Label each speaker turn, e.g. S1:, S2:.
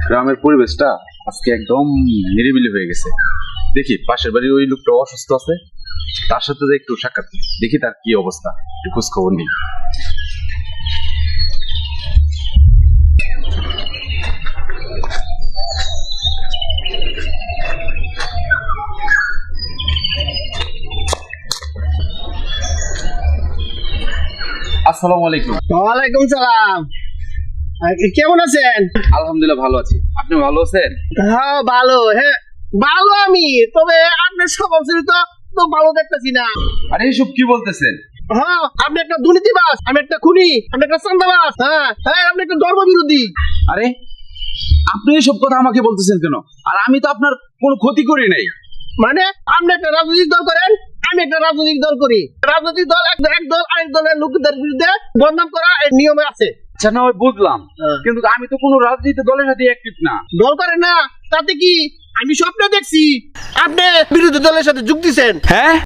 S1: গ্রামের পরিবেশটা আজকে একদম নিরিবিলি হয়ে গেছে। দেখি পাশের বাড়ির ওই লোকটা অসুস্থ আছে, তার সাথে যে একটু সাক্ষাৎ করি, দেখি তার কি অবস্থা, একটু খোঁজ খবর নেই। আসসালামু আলাইকুম।
S2: ওয়ালাইকুম সালাম। কেমন আছেন?
S1: আলহামদুলিল্লাহ ভালো আছি, আপনি ভালো আছেন?
S2: হ্যাঁ ভালো, হ্যাঁ ভালো আমি, তবে আপনার স্বভাব চরিত্র তো ভালো দেখতেছি না।
S1: আরে এসব কি বলতেছেন?
S2: হ্যাঁ আপনি একটা দুর্নীতিবাজ, আমি একটা খুনি, আপনি একটা চাঁদাবাজ, হ্যাঁ হ্যাঁ আপনি একটা ধর্মবিরোধী।
S1: আরে আপনি এসব কথা আমাকে বলতেছেন কেন? আর আমি তো আপনার কোনো ক্ষতি করি নাই।
S2: মানে আপনি একটা রাজনৈতিক দল করেন, আমি একটা রাজনৈতিক দল করি। রাজনৈতিক দল এক দল আরেক দলের লোকদের বিরুদ্ধে বদনাম করা এই নিয়মে আছে।
S1: আচ্ছা না হয় বুঝলাম, কিন্তু আমি তো কোনো রাজনৈতিক দলের সাথে অ্যাক্টিভ না।
S2: দল করেন না তাতে কি? আমি স্বপ্নে দেখছি আপনি বিরোধী দলের সাথে যোগ দিচ্ছেন।
S1: হ্যাঁ